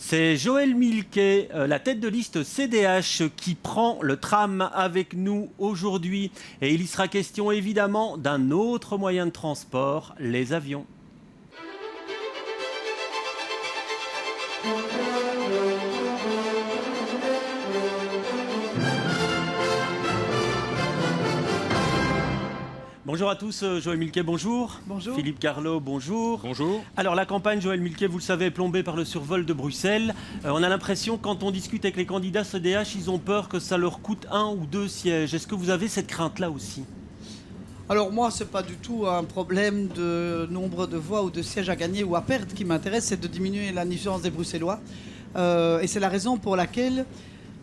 C'est Joël Milquet, la tête de liste CDH, qui prend le tram avec nous aujourd'hui. Et il y sera question évidemment d'un autre moyen de transport, les avions. Bonjour à tous, Joël Milquet, bonjour. Bonjour. Philippe Carlo, bonjour. Bonjour. Alors la campagne, Joël Milquet, vous le savez, est plombée par le survol de Bruxelles. On a l'impression, quand on discute avec les candidats CDH, ils ont peur que ça leur coûte 1 ou 2 sièges. Est-ce que vous avez cette crainte-là aussi ? Alors moi, c'est pas du tout un problème de nombre de voix ou de sièges à gagner ou à perdre qui m'intéresse, c'est de diminuer la nuisance des Bruxellois. Et c'est la raison pour laquelle,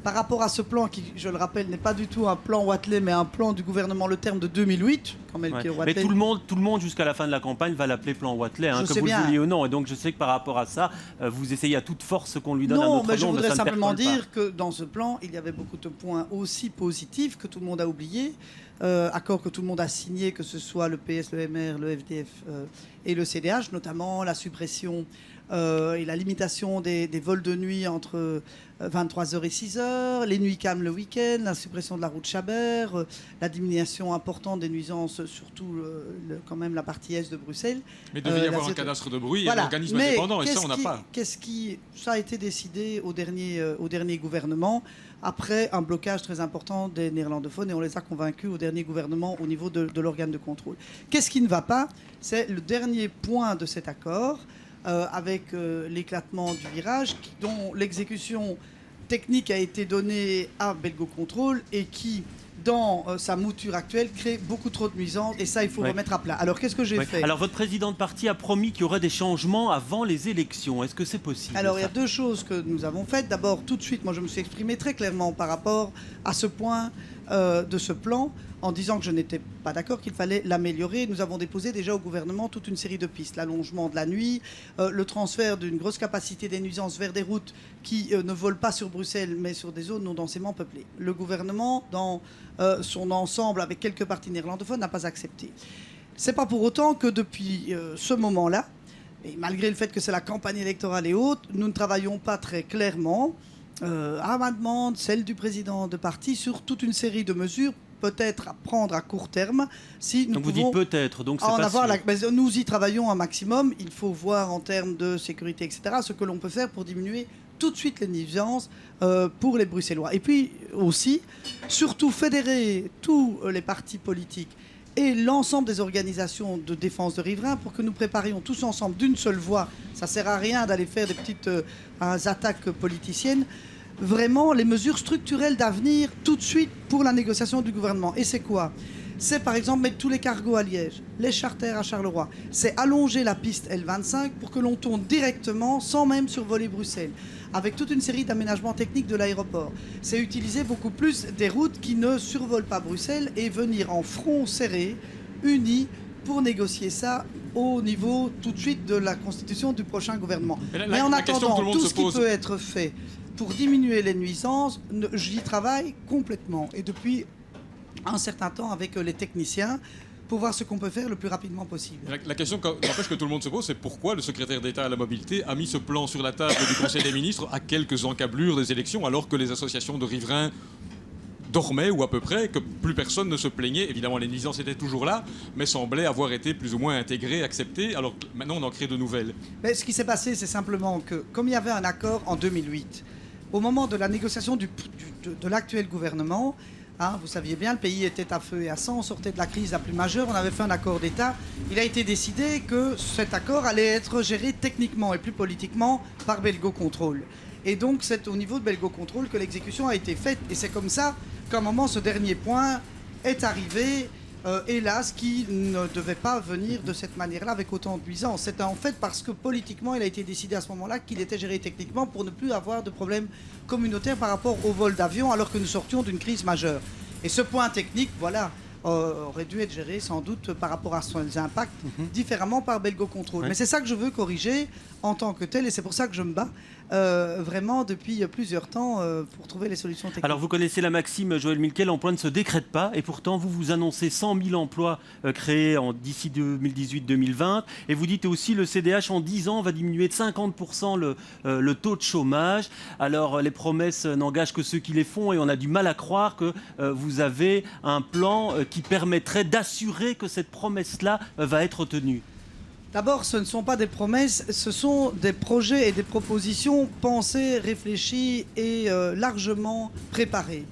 par rapport à ce plan qui, je le rappelle, n'est pas du tout un plan Wathelet, mais un plan du gouvernement Le Terme de 2008, quand même. Ouais. Mais tout le monde jusqu'à la fin de la campagne va l'appeler plan Wathelet, que vous le vouliez ou non. Et donc je sais que par rapport à ça, vous essayez à toute force qu'on lui donne un autre nom. Non, mais je voudrais ça simplement dire que dans ce plan, il y avait beaucoup de points aussi positifs que tout le monde a oubliés. Accords que tout le monde a signés, que ce soit le PS, le MR, le FDF et le CDH, notamment la suppression et la limitation des vols de nuit entre 23h et 6h, les nuits calmes le week-end, la suppression de la route Chabert, la diminution importante des nuisances, surtout quand même la partie est de Bruxelles. Mais il devait y avoir un cadastre de bruit et un organisme indépendant, et ça on n'a pas. Ça a été décidé au dernier gouvernement, après un blocage très important des néerlandophones, et on les a convaincus au dernier gouvernement au niveau de l'organe de contrôle. Qu'est-ce qui ne va pas? C'est le dernier point de cet accord, avec l'éclatement du virage, dont l'exécution technique a été donnée à Belgocontrol et qui, dans sa mouture actuelle, crée beaucoup trop de nuisances, et ça, il faut remettre à plat. Alors, qu'est-ce que j'ai fait? Alors, votre président de parti a promis qu'il y aurait des changements avant les élections. Est-ce que c'est possible? Alors, il y a deux choses que nous avons faites. D'abord, tout de suite, moi, je me suis exprimé très clairement par rapport à ce point de ce plan, en disant que je n'étais pas d'accord, qu'il fallait l'améliorer. Nous avons déposé déjà au gouvernement toute une série de pistes. L'allongement de la nuit, le transfert d'une grosse capacité des nuisances vers des routes qui ne volent pas sur Bruxelles, mais sur des zones non densément peuplées. Le gouvernement, dans son ensemble, avec quelques partis néerlandophones, n'a pas accepté. C'est pas pour autant que depuis ce moment-là, et malgré le fait que c'est la campagne électorale et autres, nous ne travaillons pas très clairement à ma demande, celle du président de parti, sur toute une série de mesures peut-être à prendre à court terme. Si nous donc vous dites peut-être, donc c'est pas sûr. Nous y travaillons un maximum. Il faut voir en termes de sécurité, etc., ce que l'on peut faire pour diminuer tout de suite les nuisances pour les Bruxellois. Et puis aussi, surtout fédérer tous les partis politiques et l'ensemble des organisations de défense de riverains pour que nous préparions tous ensemble d'une seule voix. Ça ne sert à rien d'aller faire des petites attaques politiciennes. Vraiment les mesures structurelles d'avenir tout de suite pour la négociation du gouvernement. Et c'est quoi? C'est par exemple mettre tous les cargos à Liège, les charters à Charleroi. C'est allonger la piste L25 pour que l'on tourne directement sans même survoler Bruxelles, avec toute une série d'aménagements techniques de l'aéroport. C'est utiliser beaucoup plus des routes qui ne survolent pas Bruxelles et venir en front serré, unis, pour négocier ça au niveau tout de suite de la constitution du prochain gouvernement. Mais en attendant, tout ce qui peut être fait pour diminuer les nuisances, j'y travaille complètement. Et depuis un certain temps avec les techniciens, pour voir ce qu'on peut faire le plus rapidement possible. La question n'empêche que tout le monde se pose, c'est pourquoi le secrétaire d'État à la mobilité a mis ce plan sur la table du Conseil des ministres à quelques encablures des élections, alors que les associations de riverains dormaient, ou à peu près, que plus personne ne se plaignait. Évidemment, les nuisances étaient toujours là, mais semblaient avoir été plus ou moins intégrées, acceptées, alors que maintenant on en crée de nouvelles. Mais ce qui s'est passé, c'est simplement que, comme il y avait un accord en 2008, au moment de la négociation de l'actuel gouvernement, vous saviez bien, le pays était à feu et à sang, on sortait de la crise la plus majeure, on avait fait un accord d'État. Il a été décidé que cet accord allait être géré techniquement et plus politiquement par Belgocontrol. Et donc c'est au niveau de Belgocontrol que l'exécution a été faite. Et c'est comme ça qu'à un moment, ce dernier point est arrivé, hélas, qui ne devait pas venir de cette manière-là avec autant de nuisances. C'était en fait parce que politiquement, il a été décidé à ce moment-là qu'il était géré techniquement pour ne plus avoir de problème communautaire par rapport au vol d'avion, alors que nous sortions d'une crise majeure. Et ce point technique, voilà, aurait dû être géré sans doute par rapport à ses impacts différemment par Belgocontrol. Mais c'est ça que je veux corriger en tant que tel, et c'est pour ça que je me bats vraiment depuis plusieurs temps pour trouver les solutions techniques. Alors vous connaissez la maxime, Joël Milquet, l'emploi ne se décrète pas, et pourtant vous annoncez 100 000 emplois créés d'ici 2018-2020, et vous dites aussi le CDH en 10 ans va diminuer de 50% le taux de chômage. Alors les promesses n'engagent que ceux qui les font, et on a du mal à croire que vous avez un plan qui permettrait d'assurer que cette promesse-là va être tenue. D'abord, ce ne sont pas des promesses, ce sont des projets et des propositions pensées, réfléchies et largement préparées.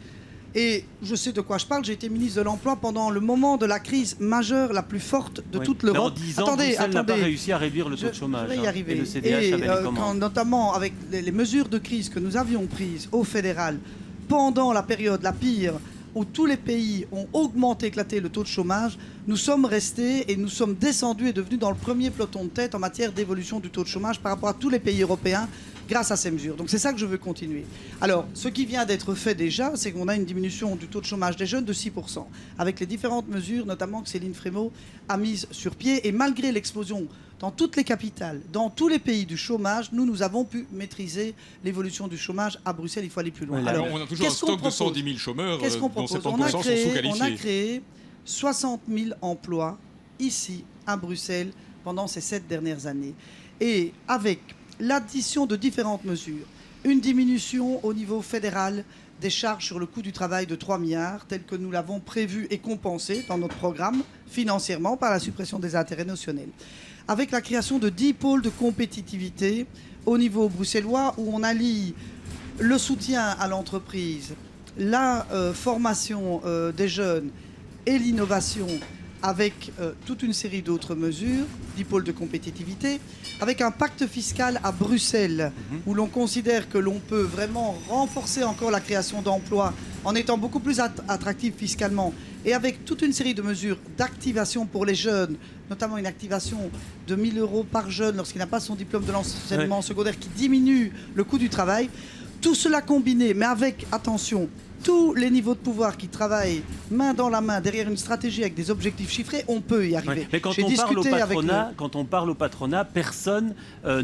Et je sais de quoi je parle, j'ai été ministre de l'Emploi pendant le moment de la crise majeure la plus forte de toute l'Europe. En 10 ans, Bruxelles n'a pas réussi à réduire le taux de chômage. Je vais y arriver. Et le CDH avait les commandes. Notamment avec les mesures de crise que nous avions prises au fédéral pendant la période la pire, où tous les pays ont augmenté, éclaté le taux de chômage, nous sommes restés et nous sommes descendus et devenus dans le premier peloton de tête en matière d'évolution du taux de chômage par rapport à tous les pays européens grâce à ces mesures. Donc c'est ça que je veux continuer. Alors, ce qui vient d'être fait déjà, c'est qu'on a une diminution du taux de chômage des jeunes de 6%, avec les différentes mesures, notamment que Céline Frémaux a mises sur pied. Et malgré l'explosion dans toutes les capitales, dans tous les pays du chômage, nous avons pu maîtriser l'évolution du chômage. À Bruxelles, il faut aller plus loin. Oui, alors, on a toujours un stock de 110 000 chômeurs dont 70% sont sous-qualifiés. On a créé 60 000 emplois ici, à Bruxelles, pendant ces 7 dernières années. Et avec l'addition de différentes mesures, une diminution au niveau fédéral des charges sur le coût du travail de 3 milliards, tel que nous l'avons prévu et compensé dans notre programme financièrement par la suppression des intérêts notionnels. Avec la création de 10 pôles de compétitivité au niveau bruxellois, où on allie le soutien à l'entreprise, la formation des jeunes et l'innovation, avec toute une série d'autres mesures, 10 pôles de compétitivité, avec un pacte fiscal à Bruxelles, où l'on considère que l'on peut vraiment renforcer encore la création d'emplois en étant beaucoup plus attractif fiscalement, et avec toute une série de mesures d'activation pour les jeunes, notamment une activation de 1 000 € par jeune lorsqu'il n'a pas son diplôme de l'enseignement secondaire, qui diminue le coût du travail. Tout cela combiné, mais avec, attention, tous les niveaux de pouvoir qui travaillent main dans la main derrière une stratégie avec des objectifs chiffrés, on peut y arriver. Mais quand on parle au patronat, personne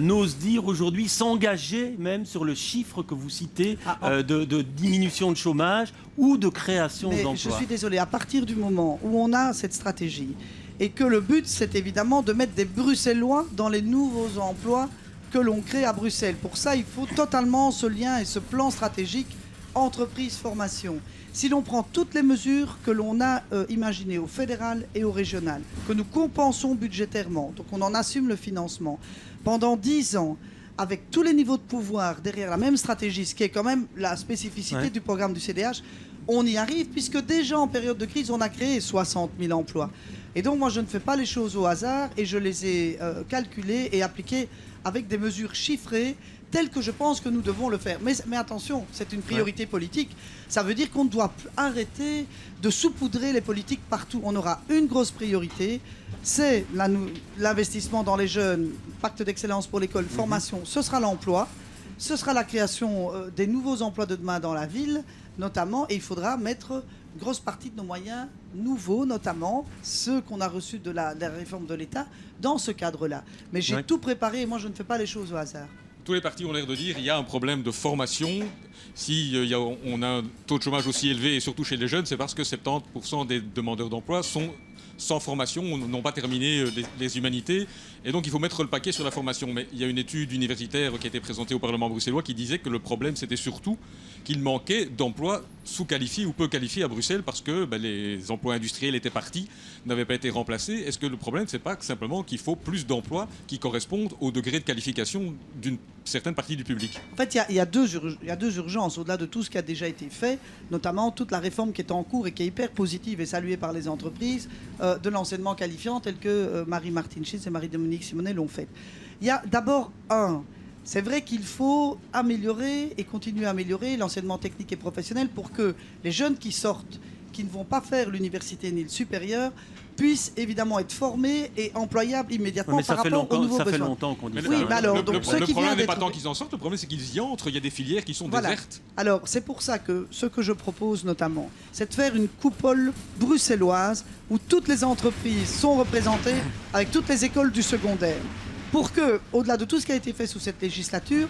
n'ose dire aujourd'hui, s'engager même sur le chiffre que vous citez de diminution de chômage ou de création d'emplois. Je suis désolé, à partir du moment où on a cette stratégie et que le but c'est évidemment de mettre des Bruxellois dans les nouveaux emplois que l'on crée à Bruxelles. Pour ça, il faut totalement ce lien et ce plan stratégique entreprise-formation. Si l'on prend toutes les mesures que l'on a imaginées au fédéral et au régional, que nous compensons budgétairement, donc on en assume le financement, pendant 10 ans, avec tous les niveaux de pouvoir derrière la même stratégie, ce qui est quand même la spécificité du programme du CDH, on y arrive, puisque déjà en période de crise, on a créé 60 000 emplois. Et donc moi, je ne fais pas les choses au hasard, et je les ai calculées et appliquées avec des mesures chiffrées, telles que je pense que nous devons le faire. Mais attention, c'est une priorité politique. Ça veut dire qu'on doit arrêter de saupoudrer les politiques partout. On aura une grosse priorité, c'est l'investissement dans les jeunes, pacte d'excellence pour l'école, formation, ce sera l'emploi, ce sera la création des nouveaux emplois de demain dans la ville, notamment, et il faudra mettre une grosse partie de nos moyens nouveaux, notamment ceux qu'on a reçus de la réforme de l'État, dans ce cadre-là. Mais j'ai tout préparé et moi je ne fais pas les choses au hasard. Tous les partis ont l'air de dire qu'il y a un problème de formation. Si on a un taux de chômage aussi élevé, et surtout chez les jeunes, c'est parce que 70% des demandeurs d'emploi sont sans formation, n'ont pas terminé les humanités. Et donc il faut mettre le paquet sur la formation. Mais il y a une étude universitaire qui a été présentée au Parlement bruxellois qui disait que le problème, c'était surtout qu'il manquait d'emplois sous-qualifiés ou peu qualifiés à Bruxelles parce que les emplois industriels étaient partis, n'avaient pas été remplacés. Est-ce que le problème, c'est pas simplement qu'il faut plus d'emplois qui correspondent au degré de qualification d'une certaine partie du public? En fait, il y a deux urgences, au-delà de tout ce qui a déjà été fait, notamment toute la réforme qui est en cours et qui est hyper positive et saluée par les entreprises, de l'enseignement qualifiant, tel que Marie-Martine Schitz et Marie-Dominique Simonet l'ont fait. Il y a d'abord c'est vrai qu'il faut améliorer et continuer à améliorer l'enseignement technique et professionnel pour que les jeunes qui sortent, qui ne vont pas faire l'université ni le supérieur, puissent évidemment être formés et employables immédiatement par rapport aux nouveaux besoins. Ça fait longtemps qu'on dit ça. Oui, mais alors, le problème n'est pas tant qu'ils en sortent, le problème c'est qu'ils y entrent. Il y a des filières qui sont désertes. Alors, c'est pour ça que ce que je propose notamment, c'est de faire une coupole bruxelloise où toutes les entreprises sont représentées avec toutes les écoles du secondaire. Pour que, au-delà de tout ce qui a été fait sous cette législature,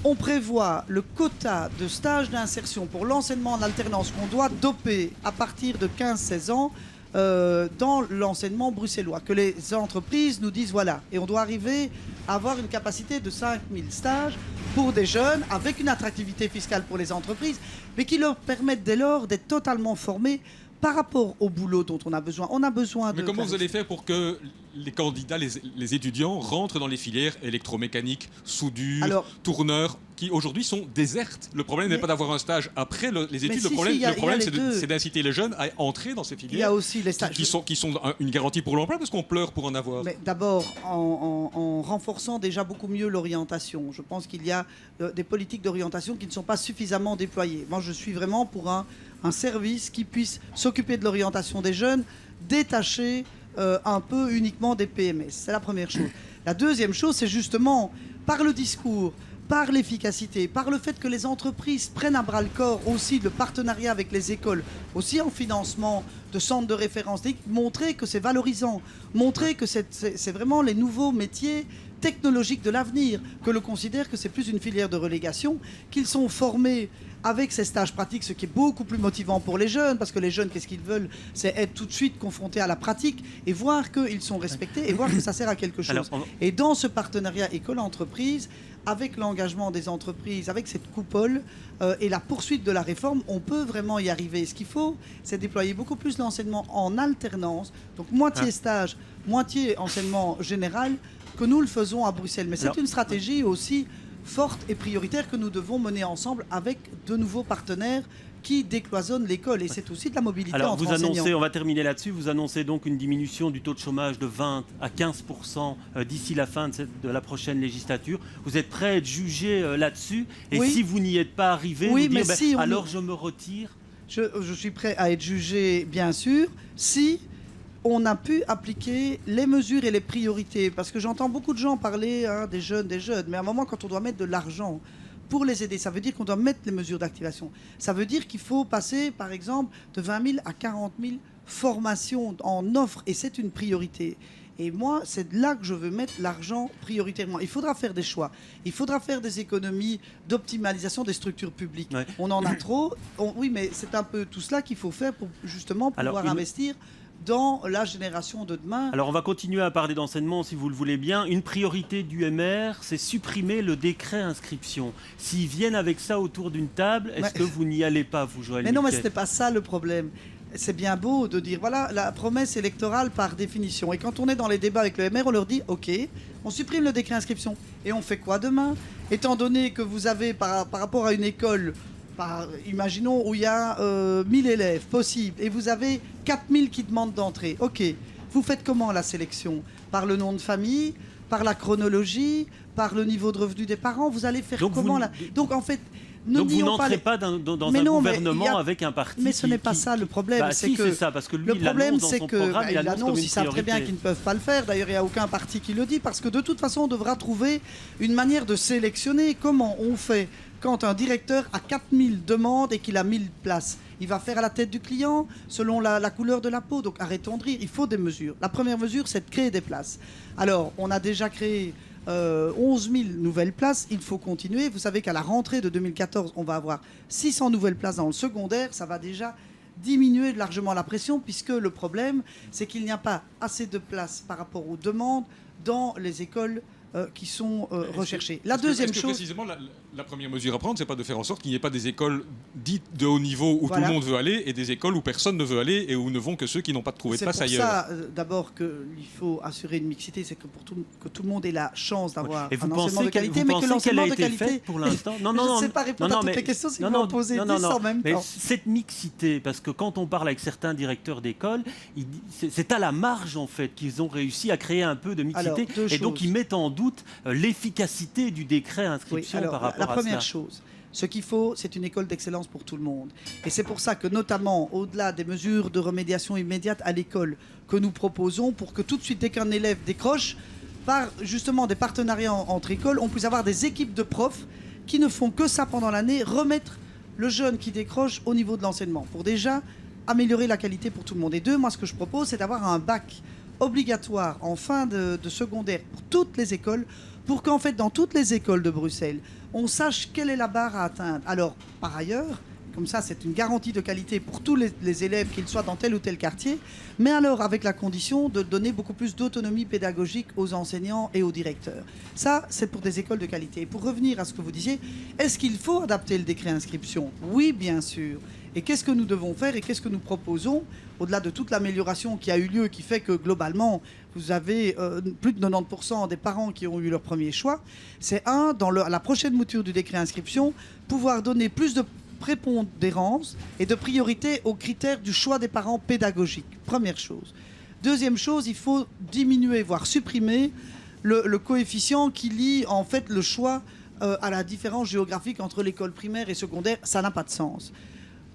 On prévoit le quota de stages d'insertion pour l'enseignement en alternance qu'on doit doper à partir de 15-16 ans dans l'enseignement bruxellois. Que les entreprises nous disent voilà. Et on doit arriver à avoir une capacité de 5000 stages pour des jeunes avec une attractivité fiscale pour les entreprises, mais qui leur permettent dès lors d'être totalement formés par rapport au boulot dont on a besoin. On a besoin de... Mais comment vous allez faire pour que les candidats, les étudiants, rentrent dans les filières électromécaniques, soudure, tourneurs, qui aujourd'hui sont désertes? Le problème n'est pas d'avoir un stage après les études, le problème c'est d'inciter les jeunes à entrer dans ces filières. Il y a aussi les stages qui sont une garantie pour l'emploi, parce qu'on pleure pour en avoir. Mais d'abord, en renforçant déjà beaucoup mieux l'orientation. Je pense qu'il y a des politiques d'orientation qui ne sont pas suffisamment déployées. Moi, je suis vraiment pour un service qui puisse s'occuper de l'orientation des jeunes, détaché un peu uniquement des PMS. C'est la première chose. La deuxième chose, c'est justement par le discours, par l'efficacité, par le fait que les entreprises prennent à bras le corps aussi le partenariat avec les écoles, aussi en financement de centres de référence, montrer que c'est valorisant, montrer que c'est vraiment les nouveaux métiers technologiques de l'avenir, que l'on considère que c'est plus une filière de relégation, qu'ils sont formés avec ces stages pratiques, ce qui est beaucoup plus motivant pour les jeunes, parce que les jeunes, qu'est-ce qu'ils veulent? C'est être tout de suite confrontés à la pratique et voir qu'ils sont respectés et voir que ça sert à quelque chose. Alors, et dans ce partenariat école-entreprise, avec l'engagement des entreprises, avec cette coupole et la poursuite de la réforme, on peut vraiment y arriver. Ce qu'il faut, c'est déployer beaucoup plus l'enseignement en alternance, donc moitié stage, moitié enseignement général, que nous le faisons à Bruxelles. Mais c'est une stratégie aussi forte et prioritaire que nous devons mener ensemble avec de nouveaux partenaires qui décloisonnent l'école. Et c'est aussi de la mobilité entre enseignants. Annoncez, on va terminer là-dessus, vous annoncez donc une diminution du taux de chômage de 20 à 15% d'ici la fin de la prochaine législature. Vous êtes prêt à être jugé là-dessus? Et si vous n'y êtes pas arrivé, vous dire, alors je me retire? Je suis prêt à être jugé, bien sûr, si on a pu appliquer les mesures et les priorités. Parce que j'entends beaucoup de gens parler des jeunes. Mais à un moment, quand on doit mettre de l'argent pour les aider, ça veut dire qu'on doit mettre les mesures d'activation. Ça veut dire qu'il faut passer, par exemple, de 20 000 à 40 000 formations en offre. Et c'est une priorité. Et moi, c'est là que je veux mettre l'argent prioritairement. Il faudra faire des choix. Il faudra faire des économies d'optimalisation des structures publiques. Ouais. On en a trop. Oui, mais c'est un peu tout cela qu'il faut faire pour justement pouvoir investir dans la génération de demain. Alors on va continuer à parler d'enseignement si vous le voulez bien. Une priorité du MR, c'est supprimer le décret inscription. S'ils viennent avec ça autour d'une table, est-ce que vous n'y allez pas, vous, Joël Milquet? Mais non, mais ce n'est pas ça le problème. C'est bien beau de dire, voilà, la promesse électorale par définition. Et quand on est dans les débats avec le MR, on leur dit, OK, on supprime le décret inscription. Et on fait quoi demain? Étant donné que vous avez, par rapport à une école, imaginons où il y a 1000 élèves possibles et vous avez 4000 qui demandent d'entrer. Ok, vous faites comment la sélection? Par le nom de famille, par la chronologie, par le niveau de revenu des parents? Vous allez faire comment Donc en fait, donc vous n'entrez pas dans un gouvernement avec un parti. Mais ce n'est pas ça le problème. C'est ça, parce que lui, le problème, c'est que il annonce, ils savent très bien qu'ils ne peuvent pas le faire. D'ailleurs, il n'y a aucun parti qui le dit, parce que de toute façon, on devra trouver une manière de sélectionner. Comment on fait quand un directeur a 4000 demandes et qu'il a 1000 places? Il va faire à la tête du client selon la couleur de la peau. Donc arrêtons de rire, il faut des mesures. La première mesure, c'est de créer des places. Alors, on a déjà créé 11 000 nouvelles places, il faut continuer. Vous savez qu'à la rentrée de 2014, on va avoir 600 nouvelles places dans le secondaire. Ça va déjà diminuer largement la pression, puisque le problème, c'est qu'il n'y a pas assez de places par rapport aux demandes dans les écoles qui sont recherchées. La deuxième chose... Précisément, la première mesure à prendre, c'est pas de faire en sorte qu'il n'y ait pas des écoles dites de haut niveau où tout le monde veut aller et des écoles où personne ne veut aller et où ne vont que ceux qui n'ont pas trouvé de place ailleurs. C'est pour ça, d'abord, qu'il faut assurer une mixité, c'est que tout le monde ait la chance d'avoir un enseignement de qualité, mais que l'enseignement de qualité... pour l'instant je ne sais pas répondre à toutes les questions si vous m'en posez 10 en même temps. Cette mixité, parce que quand on parle avec certains directeurs d'école, c'est à la marge, en fait, qu'ils ont réussi à créer un peu de mixité. Et donc, ils mettent en doute l'efficacité du décret inscription par rapport à ça. La première chose, ce qu'il faut, c'est une école d'excellence pour tout le monde. Et c'est pour ça que, notamment, au-delà des mesures de remédiation immédiate à l'école que nous proposons, pour que tout de suite, dès qu'un élève décroche, par justement des partenariats entre écoles, on puisse avoir des équipes de profs qui ne font que ça pendant l'année, remettre le jeune qui décroche au niveau de l'enseignement, pour déjà améliorer la qualité pour tout le monde. Et deux, moi, ce que je propose, c'est d'avoir un bac obligatoire en fin de secondaire pour toutes les écoles, pour qu'en fait, dans toutes les écoles de Bruxelles, on sache quelle est la barre à atteindre. Alors, par ailleurs, comme ça, c'est une garantie de qualité pour tous les élèves, qu'ils soient dans tel ou tel quartier, mais alors avec la condition de donner beaucoup plus d'autonomie pédagogique aux enseignants et aux directeurs. Ça, c'est pour des écoles de qualité. Et pour revenir à ce que vous disiez, est-ce qu'il faut adapter le décret inscription? Oui, bien sûr. Et qu'est-ce que nous devons faire et qu'est-ce que nous proposons, au-delà de toute l'amélioration qui a eu lieu, qui fait que globalement, vous avez plus de 90% des parents qui ont eu leur premier choix, c'est dans la prochaine mouture du décret inscription, pouvoir donner plus de prépondérance et de priorité aux critères du choix des parents pédagogiques. Première chose. Deuxième chose, il faut diminuer, voire supprimer le coefficient qui lie en fait le choix à la différence géographique entre l'école primaire et secondaire. Ça n'a pas de sens.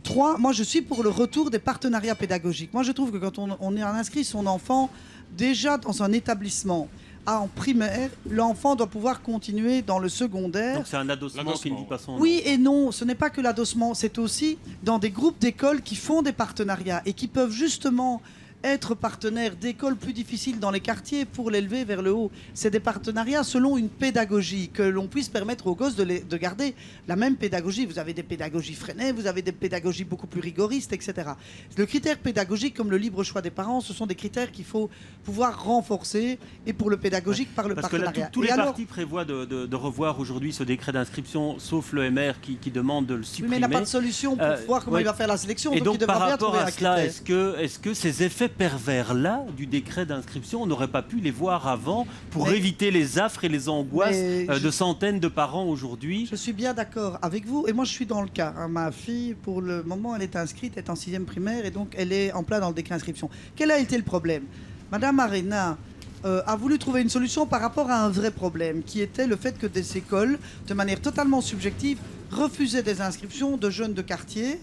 3, moi je suis pour le retour des partenariats pédagogiques. Moi je trouve que quand on inscrit son enfant déjà dans un établissement en primaire, l'enfant doit pouvoir continuer dans le secondaire. Donc c'est un adossement qui ne dit pas son nom. Oui et non, ce n'est pas que l'adossement, c'est aussi dans des groupes d'écoles qui font des partenariats et qui peuvent justement être partenaires d'écoles plus difficiles dans les quartiers pour l'élever vers le haut. C'est des partenariats selon une pédagogie, que l'on puisse permettre aux gosses de garder la même pédagogie. Vous avez des pédagogies freinées, vous avez des pédagogies beaucoup plus rigoristes, etc. Le critère pédagogique, comme le libre choix des parents, ce sont des critères qu'il faut pouvoir renforcer, et pour le pédagogique, par le Parce que partenariat. là, tous les partis prévoient de revoir aujourd'hui ce décret d'inscription, sauf le MR qui demande de le Oui, supprimer. mais il n'a pas de solution pour voir comment il va faire la sélection. Et donc, il devra par bien rapport trouver à un cela, critère. est-ce que ces effets pervers-là du décret d'inscription, on n'aurait pas pu les voir avant pour éviter les affres et les angoisses de centaines de parents aujourd'hui? Je suis bien d'accord avec vous, et moi je suis dans le cas. Ma fille, pour le moment, elle est inscrite, elle est en 6e primaire, et donc elle est en plein dans le décret d'inscription. Quel a été le problème? Madame Arena a voulu trouver une solution par rapport à un vrai problème, qui était le fait que des écoles, de manière totalement subjective, refusaient des inscriptions de jeunes de quartier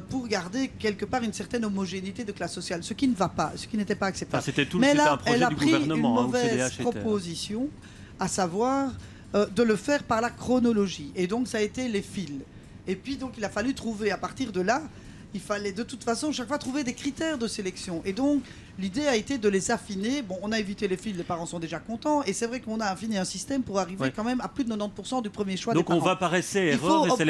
pour garder quelque part une certaine homogénéité de classe sociale, ce qui ne va pas, ce qui n'était pas acceptable. C'était Mais là, un projet elle a du pris une gouvernement, mauvaise proposition, à savoir de le faire par la chronologie. Et donc ça a été les fils. Et puis donc il a fallu trouver, à partir de là, il fallait de toute façon chaque fois trouver des critères de sélection. Et donc l'idée a été de les affiner. Bon, on a évité les fils, les parents sont déjà contents. Et c'est vrai qu'on a affiné un système pour arriver quand même à plus de 90% du premier choix des parents. Donc on va par essai-erreur, et c'est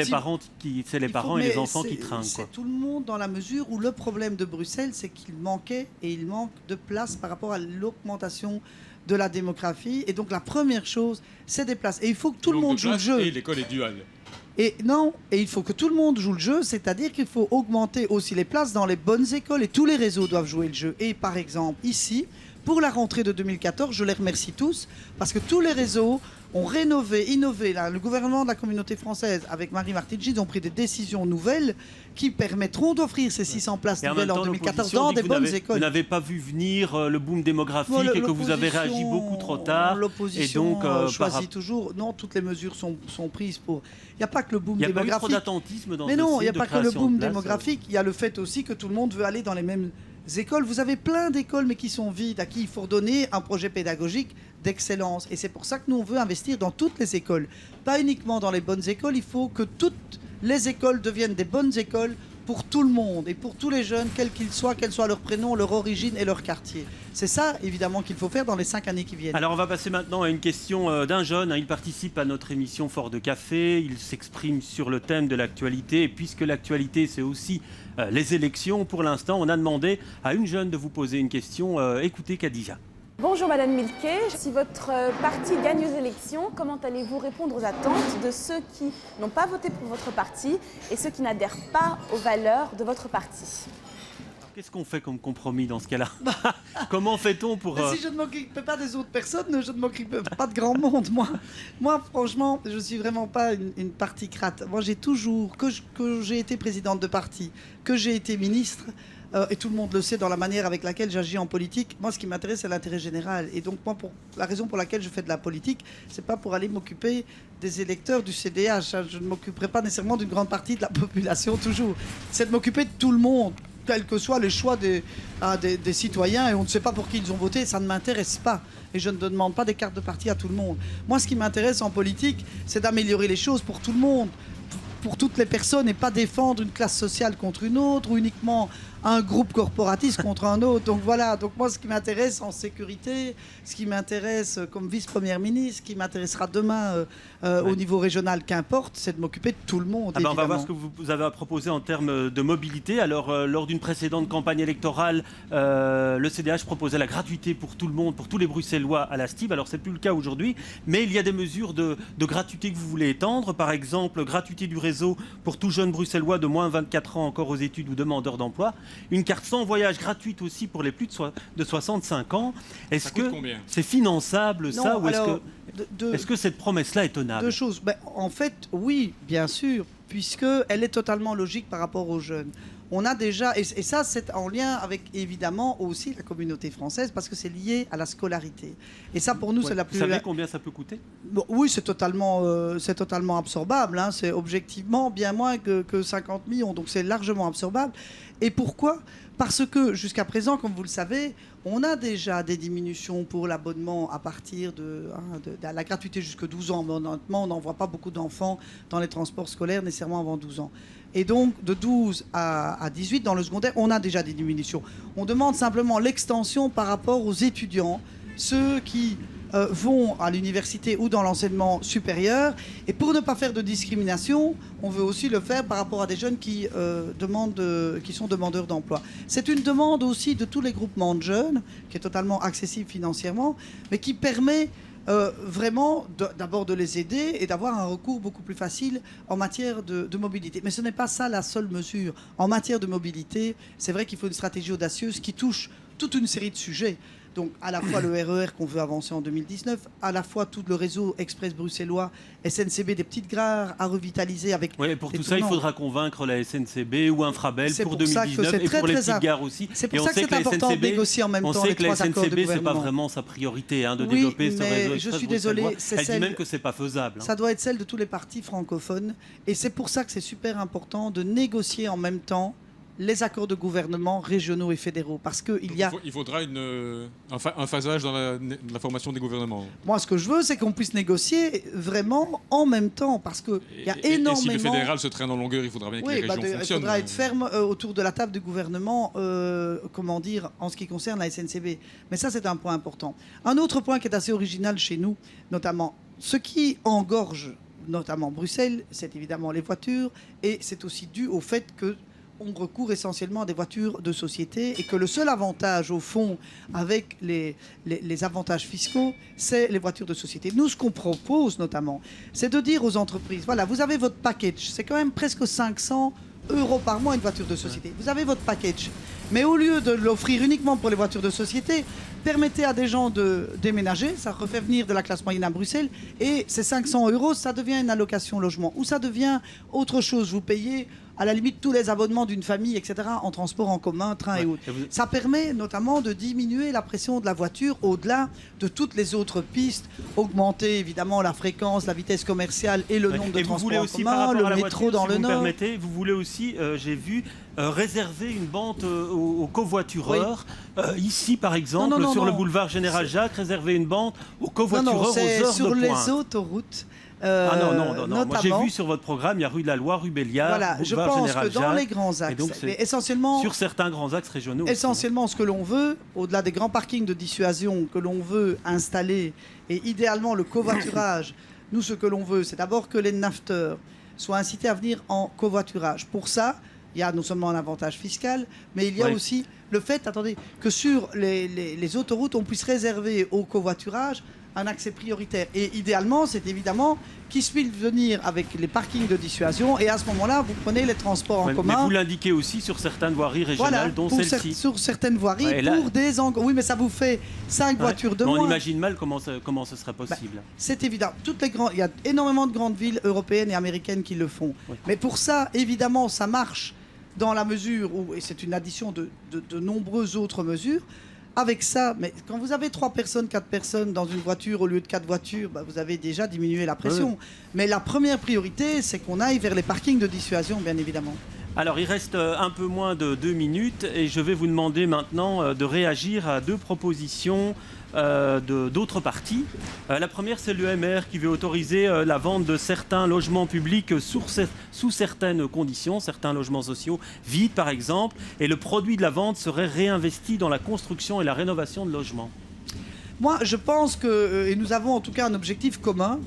les parents et les enfants qui trinquent. C'est tout le monde, dans la mesure où le problème de Bruxelles, c'est qu'il manquait et il manque de place par rapport à l'augmentation de la démographie. Et donc la première chose, c'est des places. Et il faut que tout le monde joue le jeu. Et l'école est duale. Et il faut que tout le monde joue le jeu, c'est-à-dire qu'il faut augmenter aussi les places dans les bonnes écoles, et tous les réseaux doivent jouer le jeu. Et par exemple, ici, pour la rentrée de 2014, je les remercie tous, parce que tous les réseaux ont rénové, innové. Là, le gouvernement de la communauté française, avec Marie-Martine Gide, ont pris des décisions nouvelles qui permettront d'offrir ces 600 places nouvelles en 2014 dans des bonnes écoles. Vous n'avez pas vu venir le boom démographique et que vous avez réagi beaucoup trop tard. L'opposition choisit toujours. Non, toutes les mesures sont prises pour... Il n'y a pas que le boom démographique. Il y a pas eu trop d'attentisme dans ce Mais non, il n'y a de pas que le boom création de places. démographique. Il y a le fait aussi que tout le monde veut aller dans les mêmes écoles. Vous avez plein d'écoles, mais qui sont vides, à qui il faut donner un projet pédagogique d'excellence. Et c'est pour ça que nous, on veut investir dans toutes les écoles. Pas uniquement dans les bonnes écoles. Il faut que toutes les écoles deviennent des bonnes écoles pour tout le monde et pour tous les jeunes, quels qu'ils soient, quel soit leur prénom, leur origine et leur quartier. C'est ça, évidemment, qu'il faut faire dans les 5 années qui viennent. Alors, on va passer maintenant à une question d'un jeune. Il participe à notre émission Fort de Café. Il s'exprime sur le thème de l'actualité. Et puisque l'actualité, c'est aussi les élections, pour l'instant, on a demandé à une jeune de vous poser une question. Écoutez Khadija. Bonjour Madame Milquet, si votre parti gagne aux élections, comment allez-vous répondre aux attentes de ceux qui n'ont pas voté pour votre parti et ceux qui n'adhèrent pas aux valeurs de votre parti? Qu'est-ce qu'on fait comme compromis dans ce cas-là? Comment fait-on pour... Si je ne m'occupe pas des autres personnes, je ne m'occupe pas de grand monde. Moi, franchement, je ne suis vraiment pas une particrate. Moi, j'ai toujours, que j'ai été présidente de parti, que j'ai été ministre, et tout le monde le sait dans la manière avec laquelle j'agis en politique, moi, ce qui m'intéresse, c'est l'intérêt général. Et donc, moi, la raison pour laquelle je fais de la politique, c'est pas pour aller m'occuper des électeurs du CDH. Je ne m'occuperai pas nécessairement d'une grande partie de la population, toujours. C'est de m'occuper de tout le monde, quel que soit le choix des citoyens, et on ne sait pas pour qui ils ont voté, ça ne m'intéresse pas. Et je ne demande pas des cartes de parti à tout le monde. Moi, ce qui m'intéresse en politique, c'est d'améliorer les choses pour tout le monde. pour toutes les personnes et pas défendre une classe sociale contre une autre ou uniquement un groupe corporatiste contre un autre. Donc voilà, donc moi ce qui m'intéresse en sécurité, ce qui m'intéresse comme vice-première ministre, ce qui m'intéressera demain au niveau régional, qu'importe, c'est de m'occuper de tout le monde. On va voir ce que vous avez à proposer en termes de mobilité. Alors lors d'une précédente campagne électorale, le CDH proposait la gratuité pour tout le monde, pour tous les Bruxellois à la STIB. Alors c'est plus le cas aujourd'hui, mais il y a des mesures de gratuité que vous voulez étendre. Par exemple, gratuité du réseau pour tout jeune Bruxellois de moins de 24 ans encore aux études ou demandeurs d'emploi. Une carte sans voyage gratuite aussi pour les plus de 65 ans. Est-ce que c'est finançable ça, non, ou alors, est-ce que cette promesse-là est tenable? Deux choses. Ben, en fait, oui, bien sûr, puisqu'elle est totalement logique par rapport aux jeunes. On a déjà, et ça c'est en lien avec évidemment aussi la communauté française, parce que c'est lié à la scolarité. Et ça pour nous c'est la plus... Vous savez combien ça peut coûter? Bon, oui, c'est totalement absorbable. Hein. C'est objectivement bien moins que 50 millions, donc c'est largement absorbable. Et pourquoi? Parce que jusqu'à présent, comme vous le savez, on a déjà des diminutions pour l'abonnement à partir de la gratuité jusqu'à 12 ans. Mais honnêtement, on n'envoie pas beaucoup d'enfants dans les transports scolaires nécessairement avant 12 ans. Et donc, de 12 à 18, dans le secondaire, on a déjà des diminutions. On demande simplement l'extension par rapport aux étudiants, ceux qui vont à l'université ou dans l'enseignement supérieur. Et pour ne pas faire de discrimination, on veut aussi le faire par rapport à des jeunes qui sont demandeurs d'emploi. C'est une demande aussi de tous les groupements de jeunes, qui est totalement accessible financièrement, mais qui permet vraiment d'abord de les aider et d'avoir un recours beaucoup plus facile en matière de mobilité. Mais ce n'est pas ça la seule mesure. En matière de mobilité, c'est vrai qu'il faut une stratégie audacieuse qui touche toute une série de sujets. Donc à la fois le RER qu'on veut avancer en 2019, à la fois tout le réseau express bruxellois, SNCB, des petites gares à revitaliser avec... Oui, pour tout ça, il faudra convaincre la SNCB ou Infrabel pour 2019 et pour les petites gares aussi. C'est pour ça que c'est important de négocier en même temps les trois accords de gouvernement. On sait que la SNCB, c'est pas vraiment sa priorité de oui, développer ce réseau express je suis désolé, Elle dit même que c'est pas faisable. Ça doit être celle de tous les partis francophones. Et c'est pour ça que c'est super important de négocier en même temps les accords de gouvernement régionaux et fédéraux. Parce il faudra un phasage dans la formation des gouvernements. Moi, ce que je veux, c'est qu'on puisse négocier vraiment en même temps. Parce qu'il y a énormément... Et si le fédéral se traîne en longueur, il faudra bien que les régions fonctionnent. Il faudra être ferme autour de la table du gouvernement, en ce qui concerne la SNCB. Mais ça, c'est un point important. Un autre point qui est assez original chez nous, notamment, ce qui engorge notamment Bruxelles, c'est évidemment les voitures. Et c'est aussi dû au fait que on recourt essentiellement à des voitures de société et que le seul avantage, au fond, avec les avantages fiscaux, c'est les voitures de société. Nous, ce qu'on propose notamment, c'est de dire aux entreprises, voilà, vous avez votre package, c'est quand même presque 500 € par mois une voiture de société. Vous avez votre package. Mais au lieu de l'offrir uniquement pour les voitures de société, permettez à des gens de déménager, ça refait venir de la classe moyenne à Bruxelles, et ces 500 €, ça devient une allocation logement, ou ça devient autre chose. Vous payez à la limite tous les abonnements d'une famille, etc., en transport en commun, train et autres. Ça permet notamment de diminuer la pression de la voiture au-delà de toutes les autres pistes, augmenter évidemment la fréquence, la vitesse commerciale et le nombre de transports en commun, le métro dans le Nord. Vous voulez aussi, j'ai vu, réserver une bande aux covoitureurs. Ici, par exemple, sur le boulevard Général Jacques, réserver une bande aux covoitureurs aux heures de pointe. Sur les autoroutes. Non. Moi, j'ai vu sur votre programme, il y a rue de la Loi, rue Béliard, voilà, je pense Général que dans Jacques, les grands axes, donc mais essentiellement sur certains grands axes régionaux. Essentiellement, ce que l'on veut, au-delà des grands parkings de dissuasion que l'on veut installer, et idéalement le covoiturage, nous, ce que l'on veut, c'est d'abord que les nafteurs soient incités à venir en covoiturage. Pour ça, il y a non seulement un avantage fiscal, mais il y a aussi le fait, que sur les autoroutes, on puisse réserver au covoiturage un accès prioritaire. Et idéalement, c'est évidemment qu'ils puissent venir avec les parkings de dissuasion, et à ce moment-là, vous prenez les transports en commun. Mais vous l'indiquez aussi sur certaines voiries régionales, dont celle-ci. Sur certaines voiries, pour des Oui, mais ça vous fait 5 voitures de moins. On imagine mal comment ce serait possible. C'est évident. Il y a énormément de grandes villes européennes et américaines qui le font. Oui. Mais pour ça, évidemment, ça marche dans la mesure où, et c'est une addition de nombreuses autres mesures. Avec ça, mais quand vous avez 3 personnes, 4 personnes dans une voiture au lieu de 4 voitures, vous avez déjà diminué la pression. Oui. Mais la première priorité, c'est qu'on aille vers les parkings de dissuasion, bien évidemment. Alors, il reste un peu moins de 2 minutes et je vais vous demander maintenant de réagir à 2 propositions d'autres partis. La première, c'est l'UMR qui veut autoriser la vente de certains logements publics sous certaines conditions, certains logements sociaux vides par exemple, et le produit de la vente serait réinvesti dans la construction et la rénovation de logements. Moi, je pense que, et nous avons en tout cas un objectif commun,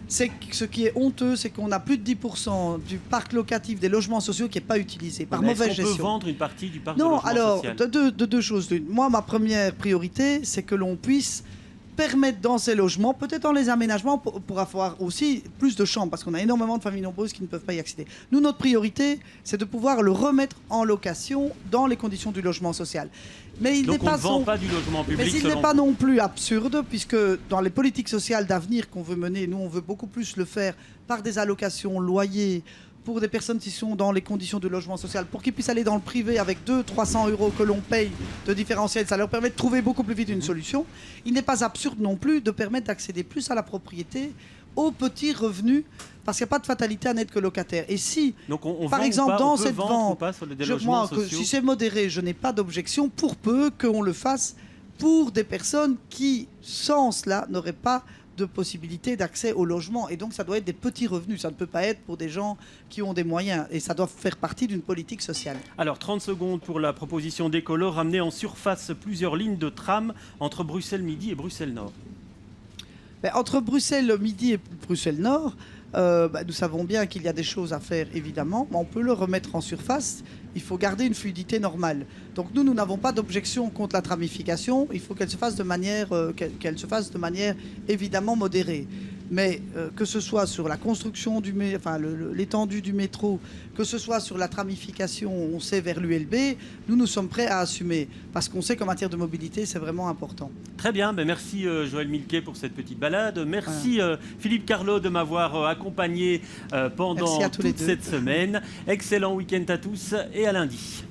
c'est que ce qui est honteux, c'est qu'on a plus de 10% du parc locatif des logements sociaux qui n'est pas utilisé par mauvaise gestion. Est-ce qu'on peut vendre une partie du parc de Non, logement alors, social? de deux choses. Moi, ma première priorité, c'est que l'on puisse permettre dans ces logements, peut-être en les aménagements, pour avoir aussi plus de chambres, parce qu'on a énormément de familles nombreuses qui ne peuvent pas y accéder. Nous, notre priorité, c'est de pouvoir le remettre en location dans les conditions du logement social. Mais il Donc n'est on pas ne vend pas du logement public. Mais il n'est pas non plus absurde, puisque dans les politiques sociales d'avenir qu'on veut mener, nous, on veut beaucoup plus le faire par des allocations, loyers, pour des personnes qui sont dans les conditions de logement social, pour qu'ils puissent aller dans le privé avec 200-300 euros que l'on paye de différentiel, ça leur permet de trouver beaucoup plus vite une solution. Il n'est pas absurde non plus de permettre d'accéder plus à la propriété aux petits revenus, parce qu'il n'y a pas de fatalité à n'être que locataire. Et si, donc on par vend exemple, ou pas, dans on peut cette vendre vente, ou pas sur des logements sociaux. si c'est modéré, je n'ai pas d'objection, pour peu qu'on le fasse pour des personnes qui, sans cela, n'auraient pas de possibilité d'accès au logement. Et donc, ça doit être des petits revenus. Ça ne peut pas être pour des gens qui ont des moyens. Et ça doit faire partie d'une politique sociale. Alors, 30 secondes pour la proposition d'Ecolo, ramener en surface plusieurs lignes de tram entre Bruxelles-Midi et Bruxelles-Nord. Entre Bruxelles-Midi et Bruxelles-Nord, nous savons bien qu'il y a des choses à faire, évidemment, mais on peut le remettre en surface. Il faut garder une fluidité normale. Donc nous n'avons pas d'objection contre la tramification. Il faut qu'elle se fasse de manière, évidemment modérée. Mais que ce soit sur la construction l'étendue du métro, que ce soit sur la tramification, on sait vers l'ULB, nous sommes prêts à assumer. Parce qu'on sait qu'en matière de mobilité, c'est vraiment important. Très bien, merci Joël Milquet pour cette petite balade. Merci Philippe Carlo de m'avoir accompagné pendant toute cette semaine. Excellent week-end à tous et à lundi.